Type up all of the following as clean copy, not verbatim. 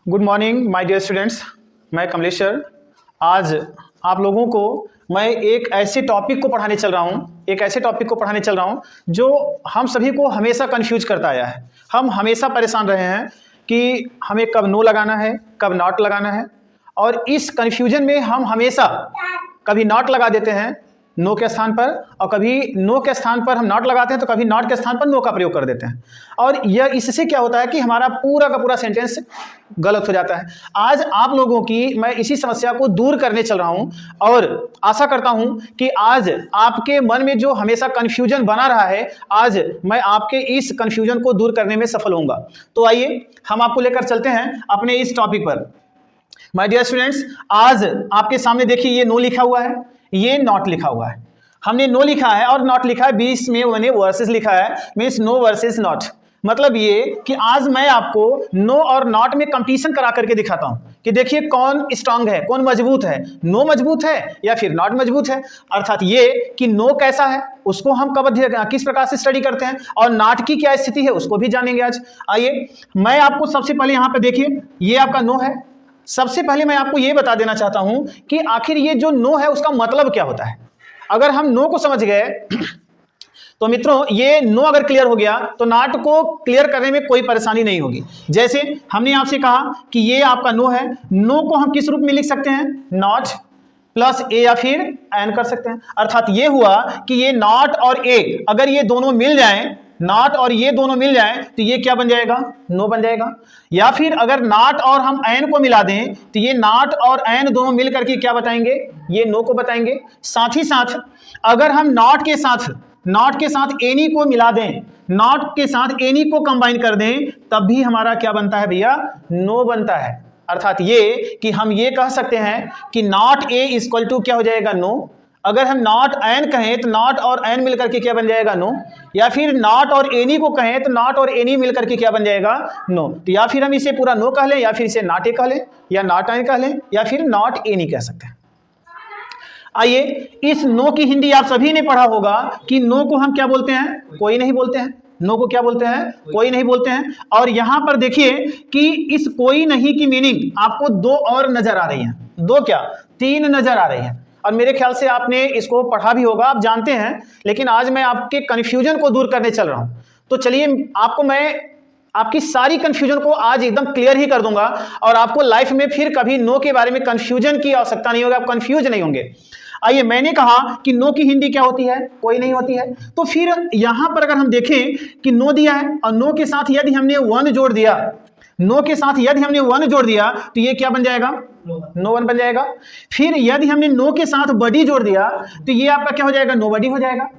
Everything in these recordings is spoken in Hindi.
Good morning my dear students. मैं कमलेश सर आज आप लोगों को मैं एक ऐसे टॉपिक को पढ़ाने चल रहा हूँ जो हम सभी को हमेशा कंफ्यूज करता आया है। हम हमेशा परेशान रहे हैं कि हमें कब नो लगाना है, कब नॉट लगाना है, और इस कंफ्यूजन में हम हमेशा कभी नॉट लगा देते हैं नो के स्थान पर, और कभी नो के स्थान पर हम नॉट लगाते हैं तो कभी नॉट के स्थान पर नो का प्रयोग कर देते हैं, और यह इससे क्या होता है कि हमारा पूरा का पूरा सेंटेंस गलत हो जाता है। आज आप लोगों की मैं इसी समस्या को दूर करने चल रहा हूं, और आशा करता हूं कि आज आपके मन में जो हमेशा कंफ्यूजन बना रहा है, आज मैं आपके इस कंफ्यूजन को दूर करने में सफल होऊंगा। तो आइए हम आपको लेकर चलते हैं अपने इस टॉपिक पर। माय डियर स्टूडेंट्स, आज आपके सामने देखिए ये नो लिखा हुआ है, ये नॉट लिखा हुआ है। हमने नो लिखा है और नॉट लिखा है, बीच में मैंने वर्सेस लिखा है, मीन्स नो वर्सेस नॉट। मतलब ये कि आज मैं आपको नो और नॉट में कंपटीशन करा करके दिखाता हूं कि देखिए कौन स्ट्रांग है, कौन मजबूत है, नो मजबूत है या फिर नॉट मजबूत है। अर्थात ये कि नो कैसा है उसको हम किस प्रकार से स्टडी करते हैं, और नॉट की क्या स्थिति है उसको भी जानेंगे आज। आइए मैं आपको सबसे पहले यहां पर देखिए ये आपका नो है। सबसे पहले मैं आपको यह बता देना चाहता हूं कि आखिर ये जो नो है उसका मतलब क्या होता है। अगर हम नो को समझ गए तो मित्रों ये नो अगर क्लियर हो गया तो नॉट को क्लियर करने में कोई परेशानी नहीं होगी। जैसे हमने आपसे कहा कि ये आपका नो है, नो को हम किस रूप में लिख सकते हैं, नॉट प्लस ए या फिर एन कर सकते हैं। अर्थात ये हुआ कि ये नॉट और ए अगर ये दोनों मिल जाएं, नॉट और ये दोनों मिल जाएं तो ये क्या बन जाएगा, नो बन जाएगा। या फिर अगर नॉट और हम एन को मिला दें तो ये नॉट और एन दोनों मिल करके क्या बताएंगे, ये नो को बताएंगे। साथ ही साथ अगर हम नॉट के साथ एनी को मिला दें, नॉट के साथ एनी को कंबाइन कर दें, तब भी हमारा क्या बनता है भैया, नो बनता है। अर्थात ये कि हम ये कह सकते हैं कि नॉट ए इक्वल टू क्या हो जाएगा, नो। अगर हम नॉट एन कहें तो नॉट और एन मिलकर के क्या बन जाएगा, नो। या फिर नॉट और एनी को कहें तो नॉट और एनी मिलकर के क्या बन जाएगा, नो। तो या फिर हम इसे पूरा नो कह लें, या फिर इसे नॉट ए कह लें, या नॉट एन कह लें, या फिर नॉट एनी कह सकते हैं। आइए इस नो की हिंदी आप सभी ने पढ़ा होगा कि नो को हम क्या बोलते हैं, कोई नहीं बोलते हैं। नो को क्या बोलते हैं, कोई नहीं बोलते हैं। और यहां पर देखिए कि इस कोई नहीं की मीनिंग आपको दो और नजर आ रही है, दो क्या, तीन नजर आ रही है। और मेरे ख्याल से आपने इसको पढ़ा भी होगा, आप जानते हैं, लेकिन आज मैं आपके कंफ्यूजन को दूर करने चल रहा हूं। तो चलिए आपको मैं आपकी सारी कंफ्यूजन को आज एकदम क्लियर ही कर दूंगा, और आपको लाइफ में फिर कभी नो के बारे में कंफ्यूजन की आवश्यकता नहीं होगी, आप कंफ्यूज नहीं होंगे। आइए मैंने कहा कि नो की हिंदी क्या होती है, कोई नहीं होती है। तो फिर यहां पर अगर हम देखें कि नो दिया है और नो के साथ यदि हमने वन जोड़ दिया, नो के साथ यदि हमने वन जोड़ दिया तो ये क्या बन जाएगा, नो वन बन जाएगा। फिर यदि हमने नो के साथ बडी जोड़ दिया तो ये आपका क्या हो जाएगा, नो बडी हो जाएगा।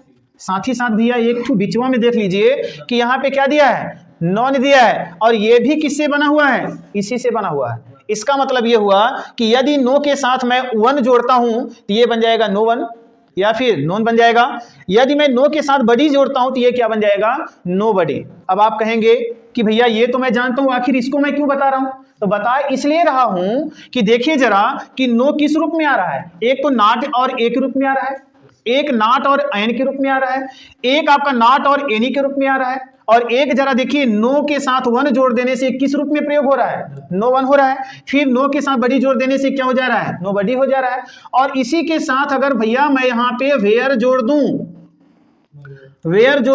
साथ ही साथ भैया एक बिचवा में देख लीजिए कि यहाँ पे क्या दिया है, नॉन दिया है, और ये भी किससे बना हुआ है, इसी से बना हुआ है। इसका मतलब ये हुआ कि यदि नो के साथ मैं वन जोड़ता हूं तो ये बन जाएगा नो वन, या फिर नॉन बन जाएगा। यदि मैं नो के साथ बडी जोड़ता हूं तो ये क्या बन जाएगा, नो बडी। अब आप कहेंगे कि भैया ये तो मैं जानता हूं, आखिर इसको मैं क्यों बता रहा हूं। तो बता इसलिए रहा हूं कि देखिए जरा कि नो किस रूप में आ रहा है, एक तो नॉट और ए के रूप में आ रहा है, एक नॉट और एन के रूप में आ रहा है, एक आपका नॉट और एनी के रूप में आ रहा है, और एक जरा देखिए नो के साथ वन जोड़ देने से किस रूप में प्रयोग हो रहा है, नो वन हो रहा है। फिर नो के साथ बडी जोड़ देने से क्या हो जा रहा है, नो बडी हो जा रहा है। और इसी के साथ अगर भैया मैं यहां पे वेयर जोड़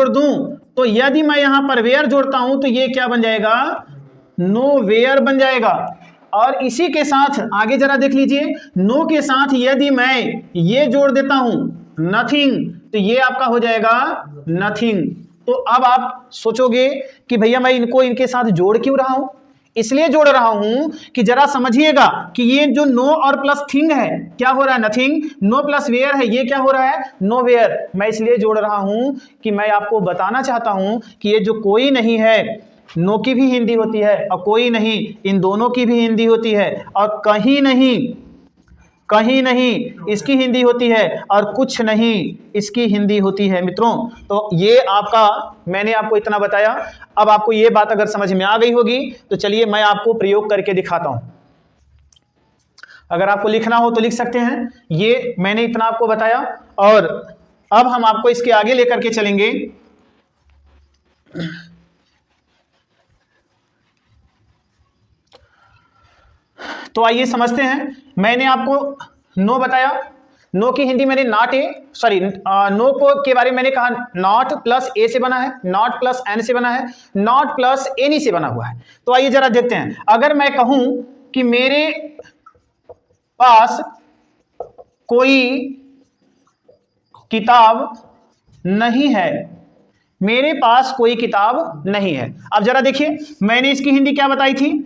दूं, तो यदि मैं यहां पर वेयर जोड़ता हूं तो ये क्या बन जाएगा, नो वेयर बन जाएगा। और इसी के साथ आगे जरा देख लीजिए, नो के साथ यदि मैं ये जोड़ देता हूं नथिंग, तो ये आपका हो जाएगा नथिंग। तो अब आप सोचोगे कि भैया मैं इनको इनके साथ जोड़ क्यों रहा हूं। इसलिए जोड़ रहा हूं कि जरा समझिएगा कि ये जो नो और प्लस थिंग है क्या हो रहा है, नथिंग। नो प्लस वेयर है, ये क्या हो रहा है, नो वेयर। मैं इसलिए जोड़ रहा हूं कि मैं आपको बताना चाहता हूं कि ये जो कोई नहीं है, नो की भी हिंदी होती है और कोई नहीं, इन दोनों की भी हिंदी होती है, और कहीं नहीं इसकी हिंदी होती है, और कुछ नहीं इसकी हिंदी होती है मित्रों। तो ये आपका मैंने आपको इतना बताया। अब आपको ये बात अगर समझ में आ गई होगी तो चलिए मैं आपको प्रयोग करके दिखाता हूं। अगर आपको लिखना हो तो लिख सकते हैं, ये मैंने इतना आपको बताया, और अब हम आपको इसके आगे लेकर के चलेंगे। तो आइए समझते हैं। मैंने आपको नो बताया, नो की हिंदी मैंने नॉट ए, सॉरी नो को के बारे में मैंने कहा नॉट प्लस ए से बना है, नॉट प्लस एन से बना है, नॉट प्लस एनी से बना हुआ है। तो आइए जरा देखते हैं, अगर मैं कहूं कि मेरे पास कोई किताब नहीं है, मेरे पास कोई किताब नहीं है। अब जरा देखिए, मैंने इसकी हिंदी क्या बताई थी,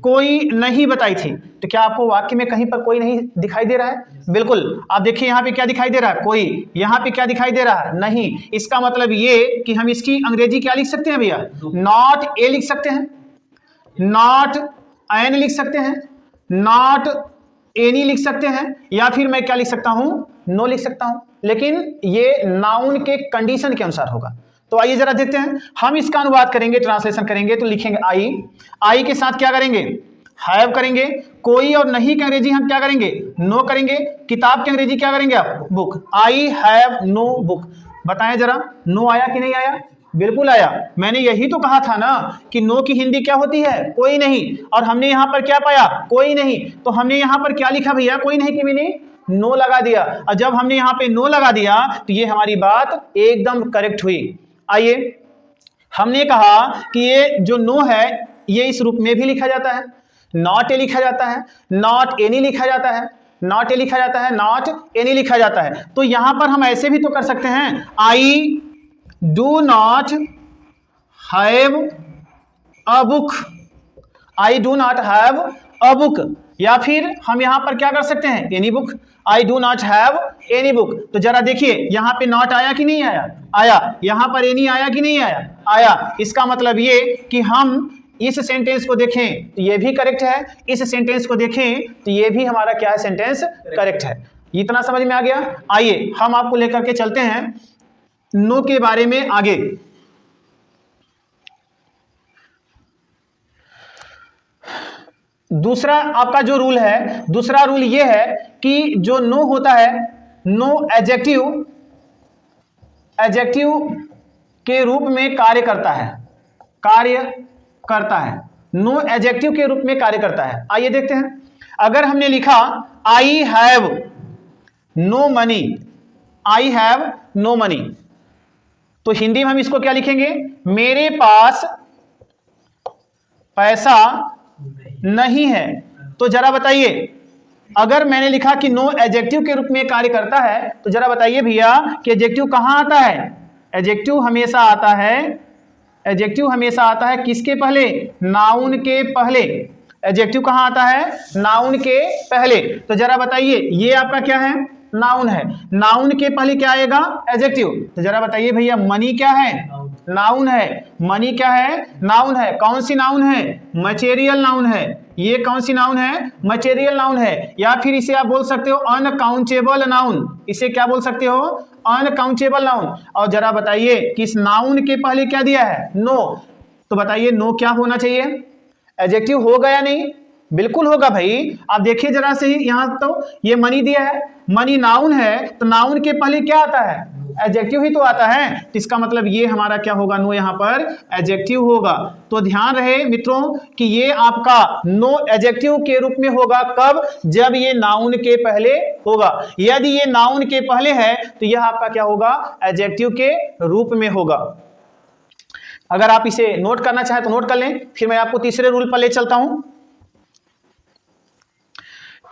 कोई नहीं बताई थी। तो क्या आपको वाक्य में कहीं पर कोई नहीं दिखाई दे रहा है? बिल्कुल। आप देखिए यहाँ पे क्या दिखाई दे रहा है, कोई। यहाँ पे क्या दिखाई दे रहा है, नहीं। इसका मतलब ये कि हम इसकी अंग्रेजी क्या लिख सकते हैं भैया, नॉट ए लिख सकते हैं, नॉट एन लिख सकते हैं, नॉट एनी लिख सकते हैं, या फिर मैं क्या लिख सकता हूं, नो लिख सकता हूं। लेकिन ये नाउन के कंडीशन के अनुसार होगा। तो आइए जरा देखते हैं, हम इसका अनुवाद करेंगे, ट्रांसलेशन करेंगे। तो लिखेंगे आई के साथ क्या करेंगे, हैव करेंगे। कोई और नहीं की अंग्रेजी हम क्या करेंगे, नो करेंगे। किताब की अंग्रेजी क्या करेंगे आप, book. I have no book. बताएं जरा, नो आया कि नहीं आया? बिल्कुल आया। मैंने यही तो कहा था ना कि नो की हिंदी क्या होती है, कोई नहीं। और हमने यहां पर क्या पाया, कोई नहीं। तो हमने यहां पर क्या लिखा भैया, कोई नहीं की मैंने नो लगा दिया। और जब हमने यहां पे नो लगा दिया तो ये हमारी बात एकदम करेक्ट हुई। आइए, हमने कहा कि ये जो नो है ये इस रूप में भी लिखा जाता है, नॉट ए लिखा जाता है, नॉट एनी लिखा जाता है, नॉट ए लिखा जाता है, नॉट एनी लिखा जाता है। तो यहां पर हम ऐसे भी तो कर सकते हैं, I do not have a book, I do not have a book. या फिर हम यहां पर क्या कर सकते हैं, any book, I do not have any book. तो जरा देखिए यहां पे नॉट आया कि नहीं आया, आया। यहां पर एनी आया कि नहीं आया, आया। इसका मतलब ये कि हम इस सेंटेंस को देखें तो ये भी करेक्ट है, इस सेंटेंस को देखें तो ये भी हमारा क्या है, सेंटेंस करेक्ट है। इतना समझ में आ गया। आइए हम आपको लेकर के चलते हैं नो के बारे में आगे। दूसरा आपका जो रूल है, दूसरा रूल ये है कि जो नो होता है, नो एडजेक्टिव, एडजेक्टिव के रूप में कार्य करता है, कार्य करता है। नो एडजेक्टिव के रूप में कार्य करता है। आइए देखते हैं, अगर हमने लिखा I have no money, I have no money, तो हिंदी में हम इसको क्या लिखेंगे, मेरे पास पैसा नहीं है। तो जरा बताइए, अगर मैंने लिखा कि नो एडजेक्टिव के रूप में कार्य करता है, तो जरा बताइए भैया कि एडजेक्टिव कहां आता है? एडजेक्टिव हमेशा आता है, एडजेक्टिव हमेशा आता है किसके पहले, नाउन के पहले। एडजेक्टिव कहां आता है, नाउन के पहले। तो जरा बताइए, ये आपका क्या है, नाउन है, नाउन के पहले क्या आएगा, एडजेक्टिव। तो जरा बताइए भैया, मनी क्या है, नाउन है। मनी क्या है, नाउन है। कौन सी नाउन है, मटेरियल नाउन है। ये कौन सी नाउन है, मटेरियल नाउन है। या फिर इसे आप बोल सकते हो अनकाउंटेबल नाउन, इसे क्या बोल सकते हो, अनकाउंटेबल नाउन। और जरा बताइए कि इस नाउन के पहले क्या दिया है, नो। तो बताइए नो क्या होना चाहिए, एडजेक्टिव होगा या नहीं? बिल्कुल होगा भाई। आप देखिए जरा से ही, यहां तो ये मनी दिया है, मनी नाउन है, तो नाउन के पहले क्या आता है, एडजेक्टिव ही तो आता है। तो इसका मतलब ये हमारा क्या होगा, नो यहां पर एडजेक्टिव होगा। तो ध्यान रहे मित्रों कि ये आपका नो एडजेक्टिव के रूप में होगा कब, जब ये नाउन के पहले होगा। यदि ये नाउन के पहले है तो यह आपका क्या होगा, एडजेक्टिव के रूप में होगा। अगर आप इसे नोट करना चाहें तो नोट कर लें, फिर मैं आपको तीसरे रूल पर ले चलता हूं।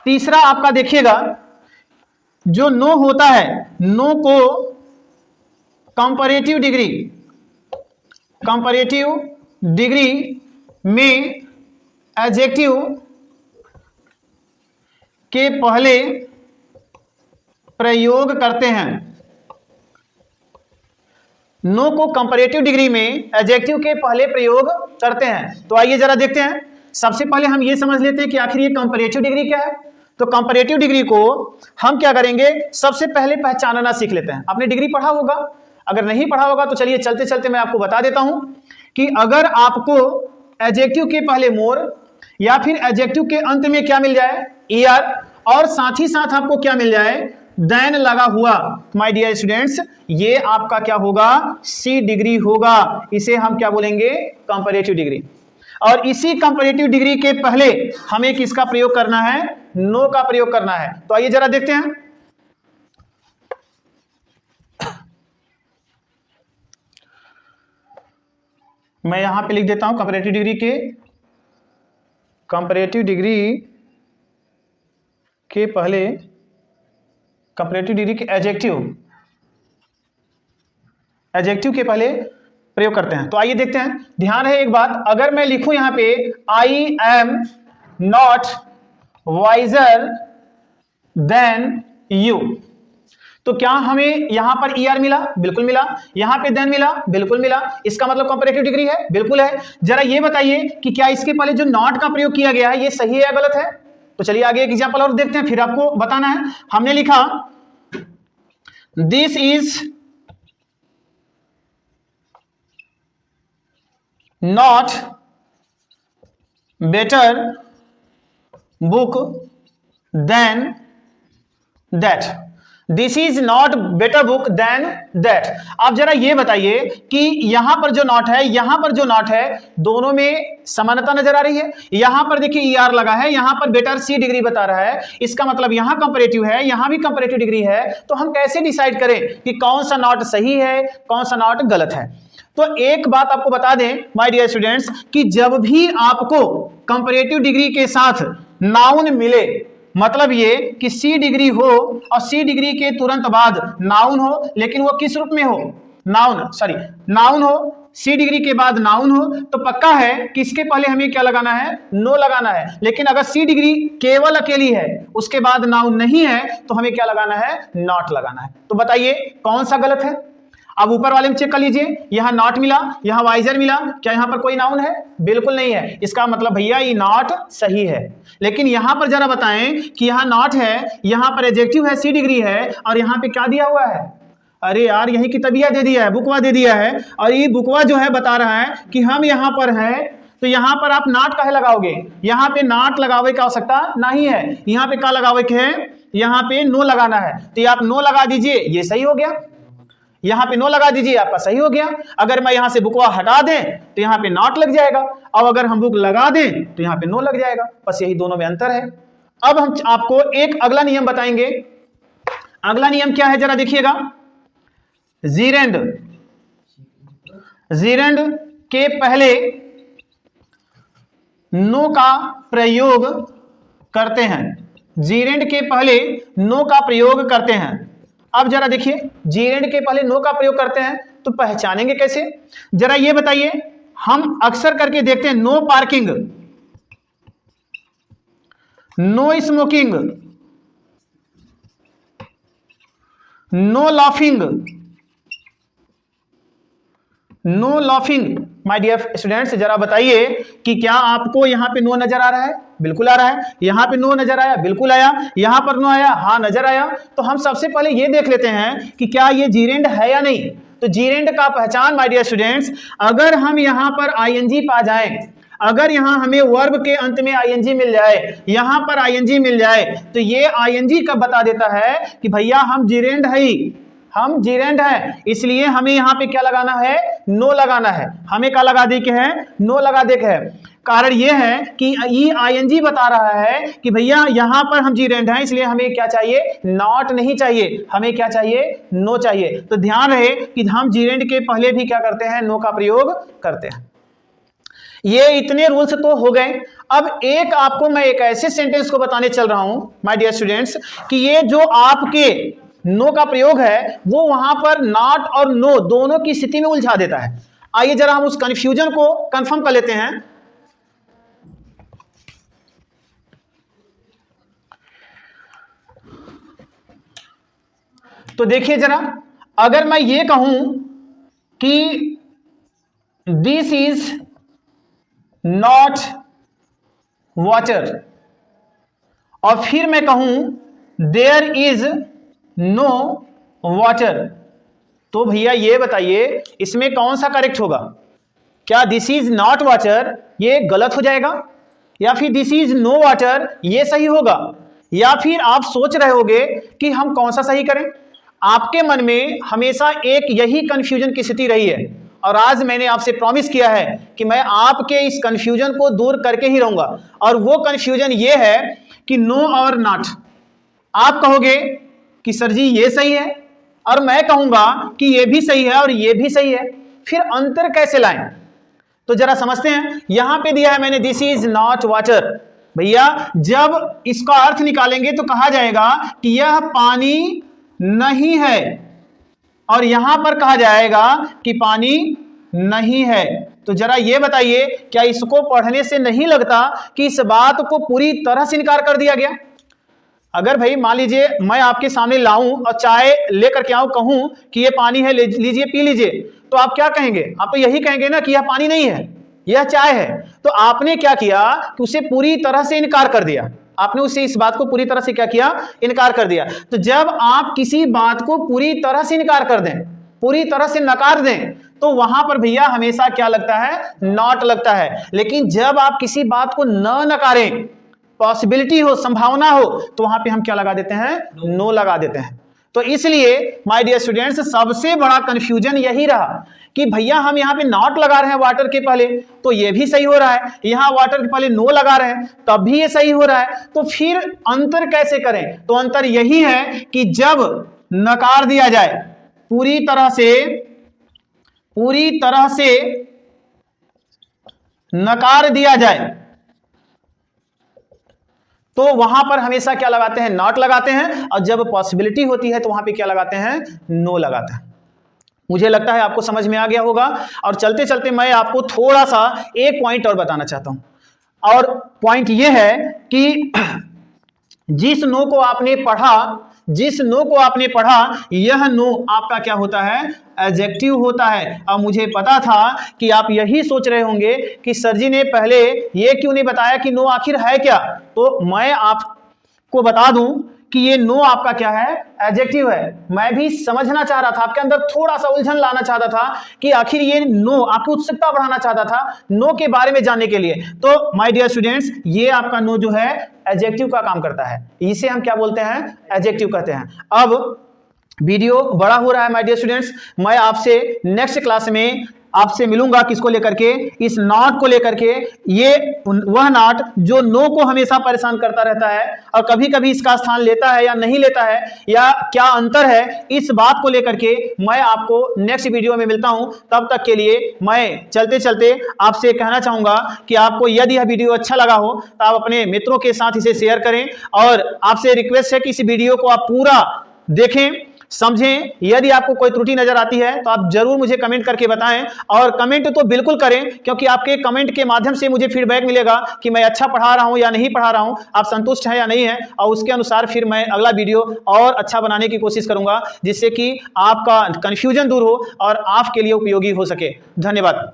तीसरा आपका देखिएगा, जो नो होता है, नो को कंपैरेटिव डिग्री, कंपैरेटिव डिग्री में एडजेक्टिव के पहले प्रयोग करते हैं। नो को कंपैरेटिव डिग्री में एडजेक्टिव के पहले प्रयोग करते हैं। तो आइए जरा देखते हैं। सबसे पहले हम ये समझ लेते हैं कि आखिर ये कंपैरेटिव डिग्री क्या है। तो कंपैरेटिव डिग्री को हम क्या करेंगे, सबसे पहले पहचानना सीख लेते हैं। आपने डिग्री पढ़ा होगा, अगर नहीं पढ़ा होगा तो चलिए चलते चलते मैं आपको बता देता हूं कि अगर आपको एडजेक्टिव के पहले मोर या फिर एडजेक्टिव के अंत में क्या मिल जाए, ईआर, और साथ ही साथ आपको क्या मिल जाए, देन लगा हुआ, माय डियर स्टूडेंट्स, ये आपका क्या होगा, सी डिग्री होगा। इसे हम क्या बोलेंगे, कंपैरेटिव डिग्री। और इसी कंपैरेटिव डिग्री के पहले हमें किसका प्रयोग करना है? नो का प्रयोग करना है। तो आइए जरा देखते हैं। मैं यहां पे लिख देता हूं कंपैरेटिव डिग्री के एडजेक्टिव के पहले प्रयोग करते हैं। तो आइए देखते हैं। ध्यान है एक बात, अगर मैं लिखूं यहां पे I am not visor then you, तो क्या हमें यहां पर ईआर मिला? बिल्कुल मिला। यहां पे देन मिला? बिल्कुल मिला। इसका मतलब कंपैरेटिव डिग्री है? बिल्कुल है। जरा ये बताइए कि क्या इसके पहले जो नॉट का प्रयोग किया गया है ये सही है या गलत है? तो चलिए आगे एक एग्जांपल और देखते हैं, फिर आपको बताना है। हमने लिखा this is not better book than that. This is not better book than that. आप जरा ये बताइए कि यहां पर जो नॉट है दोनों में समानता नजर आ रही है। यहां पर देखिए ईआर लगा है, यहां पर बेटर सी डिग्री बता रहा है, इसका मतलब यहां कंपैरेटिव है, यहां भी कंपैरेटिव डिग्री है। तो हम कैसे डिसाइड करें कि कौन सा नॉट सही है, कौन सा नॉट गलत है? तो एक बात आपको बता दें माय डियर स्टूडेंट्स कि जब भी आपको कंपैरेटिव डिग्री के साथ नाउन मिले, मतलब ये कि सी डिग्री हो और सी डिग्री के तुरंत बाद नाउन हो, लेकिन वो किस रूप में हो? नाउन हो, सी डिग्री के बाद नाउन हो, तो पक्का है कि इसके पहले हमें क्या लगाना है? नो लगाना है। लेकिन अगर सी डिग्री केवल अकेली है, उसके बाद नाउन नहीं है, तो हमें क्या लगाना है? नॉट लगाना है। तो बताइए कौन सा गलत है? अब ऊपर वाले में चेक कर लीजिए, यहां नॉट मिला, यहां वाइजर मिला, क्या यहां पर कोई नाउन है? बिल्कुल नहीं है। इसका मतलब भैया ये नॉट सही है। लेकिन यहां पर जरा बताएं कि यहां नॉट है, यहां पर एडजेक्टिव है, सी डिग्री है, और यहां पे क्या दिया हुआ है? अरे यार यही किताबिया दे दिया है, बुकवा दे दिया है, और ये बुकवा जो है बता रहा है कि हम यहां पर हैं, तो यहां पर आप नॉट काहे लगाओगे? यहां पे नॉट लगावे की आवश्यकता नहीं है। यहां पे क्या लगावे के है? यहां पे नो लगाना है। तो आप नो लगा दीजिए, ये सही हो गया। यहां पे नो लगा दीजिए, आपका सही हो गया। अगर मैं यहां से बुकवा हटा दें तो यहां पे नॉट लग जाएगा, और अगर हम बुक लगा दें तो यहां पे नो लग जाएगा। बस यही दोनों में अंतर है। अब हम आपको एक अगला नियम बताएंगे। अगला नियम क्या है जरा देखिएगा। जीरेंड के पहले नो का प्रयोग करते हैं। जीरेंड के पहले नो का प्रयोग करते हैं। अब जरा देखिए, जीरेंड के पहले नो का प्रयोग करते हैं तो पहचानेंगे कैसे? जरा ये बताइए। हम अक्सर करके देखते हैं no parking, no smoking, no laughing. My dear students जरा बताइए कि क्या आपको यहां पे नो नजर आ रहा है? बिल्कुल आ रहा है। यहां पे नो नजर आया? बिल्कुल आया। यहां पर नो आया? हाँ नजर आया। तो हम सबसे पहले ये देख लेते हैं कि क्या ये जीरेंड है या नहीं। तो जीरेंड का पहचान माय डियर स्टूडेंट्स, अगर हम यहां पर आईएनजी पा जाएं, अगर यहां हमें वर्ब के अंत में आईएनजी मिल जाए, यहां पर आईएनजी मिल जाए, तो ये आईएनजी कब बता देता है कि भैया हम जीरेंड है। इसलिए हमें यहां पे क्या लगाना है? नो लगाना है। हमें क्या लगा दे के है? नो लगा दे के है। कारण यह है कि ये आईएनजी बता रहा है कि भैया यहां पर हम जीरेंड हैं, इसलिए हमें क्या चाहिए? नॉट नहीं चाहिए, हमें क्या चाहिए? नो चाहिए। तो ध्यान रहे कि हम जीरेंड के पहले भी क्या करते हैं? नो का प्रयोग करते हैं। ये इतने रूल्स तो हो गए। अब एक आपको मैं एक ऐसे सेंटेंस को बताने चल रहा हूं माय डियर स्टूडेंट्स कि ये जो आपके नो का प्रयोग है वो वहां पर नॉट और नो दोनों की स्थिति में उलझा देता है। आइए जरा हम उस कंफ्यूजन को कंफर्म कर लेते हैं। तो देखिए जरा, अगर मैं ये कहूं कि दिस इज नॉट वाटर, और फिर मैं कहूं देयर इज नो वाटर, तो भैया ये बताइए इसमें कौन सा करेक्ट होगा? क्या दिस इज नॉट वाटर ये गलत हो जाएगा, या फिर दिस इज नो वाटर ये सही होगा? या फिर आप सोच रहे होगे कि हम कौन सा सही करें? आपके मन में हमेशा एक यही कंफ्यूजन की स्थिति रही है, और आज मैंने आपसे प्रॉमिस किया है कि मैं आपके इस कंफ्यूजन को दूर करके ही रहूंगा। और वो कंफ्यूजन ये है कि नो और नॉट। आप कहोगे कि सर जी ये सही है, और मैं कहूंगा कि ये भी सही है और ये भी सही है, फिर अंतर कैसे लाएं? तो जरा समझते हैं। यहां पे दिया है मैंने, दिस इज नॉट वाटर। भैया जब इसका अर्थ निकालेंगे तो कहा जाएगा कि यह पानी नहीं है, और यहां पर कहा जाएगा कि पानी नहीं है। तो जरा ये बताइए, क्या इसको पढ़ने से नहीं लगता कि इस बात को पूरी तरह से इनकार कर दिया गया? अगर भाई मान लीजिए मैं आपके सामने लाऊं और चाय लेकर के आऊं, कहूं कि ये पानी है, लीजिए पी लीजिए, तो आप क्या कहेंगे? आप तो यही कहेंगे ना कि यह पानी नहीं है, यह चाय है। तो आपने क्या किया कि उसे पूरी तरह से इनकार कर दिया। आपने उसे इस बात को पूरी तरह से क्या किया? इनकार कर दिया। तो जब आप किसी बात को पूरी तरह से इनकार कर दें, पूरी तरह से नकार दें, तो वहां पर भैया हमेशा क्या लगता है? नॉट लगता है। लेकिन जब आप किसी बात को न नकारें, पॉसिबिलिटी हो, संभावना हो, तो वहां पे हम क्या लगा देते हैं? नो लगा देते हैं। तो इसलिए माय डियर स्टूडेंट्स, सबसे बड़ा कंफ्यूजन यही रहा कि भैया हम यहाँ पे नॉट लगा रहे हैं वाटर के पहले, तो ये भी सही हो रहा है, यहाँ वाटर के पहले नो लगा रहे हैं तब भी ये सही हो रहा है, तो फिर अंतर कैसे करें? तो अंतर यही है कि जब नकार दिया जाए, पूरी तरह से नकार दिया जाए, तो वहां पर हमेशा क्या लगाते हैं? नॉट लगाते हैं। और जब पॉसिबिलिटी होती है तो वहां पे क्या लगाते हैं? नो लगाते हैं। मुझे लगता है आपको समझ में आ गया होगा। और चलते चलते मैं आपको थोड़ा सा एक पॉइंट और बताना चाहता हूं, और पॉइंट यह है कि जिस नो को आपने पढ़ा, यह नो आपका क्या होता है? एडजेक्टिव होता है। अब मुझे पता था कि आप यही सोच रहे होंगे कि सर जी ने पहले ये क्यों नहीं बताया कि नो आखिर है क्या। तो मैं आपको बता दूं कि ये नो आपका क्या है? एडजेक्टिव है। मैं भी समझना चाह रहा था, आपके अंदर थोड़ा सा उलझन लाना चाहता था कि आखिर ये नो, आपकी उत्सुकता बढ़ाना चाहता था नो के बारे में जानने के लिए। तो माय डियर स्टूडेंट्स, ये आपका नो जो है एडजेक्टिव का काम करता है। इसे हम क्या बोलते हैं? एडजेक्टिव कहते हैं। अब वीडियो बड़ा हो रहा है माय डियर स्टूडेंट्स, मैं आपसे नेक्स्ट क्लास में आपसे मिलूंगा किसको लेकर के? इस नॉट को लेकर के। ये वह नॉट जो नो को हमेशा परेशान करता रहता है और कभी कभी इसका स्थान लेता है या नहीं लेता है, या क्या अंतर है, इस बात को लेकर के मैं आपको नेक्स्ट वीडियो में मिलता हूं। तब तक के लिए मैं चलते चलते आपसे कहना चाहूंगा कि आपको यदि यह वीडियो अच्छा लगा हो तो आप अपने मित्रों के साथ इसे शेयर करें, और आपसे रिक्वेस्ट है कि इस वीडियो को आप पूरा देखें, समझें। यदि आपको कोई त्रुटि नजर आती है तो आप जरूर मुझे कमेंट करके बताएं, और कमेंट तो बिल्कुल करें, क्योंकि आपके कमेंट के माध्यम से मुझे फीडबैक मिलेगा कि मैं अच्छा पढ़ा रहा हूं या नहीं पढ़ा रहा हूं, आप संतुष्ट हैं या नहीं है, और उसके अनुसार फिर मैं अगला वीडियो और अच्छा बनाने की कोशिश करूंगा, जिससे कि आपका कंफ्यूजन दूर हो और आपके लिए उपयोगी हो सके। धन्यवाद।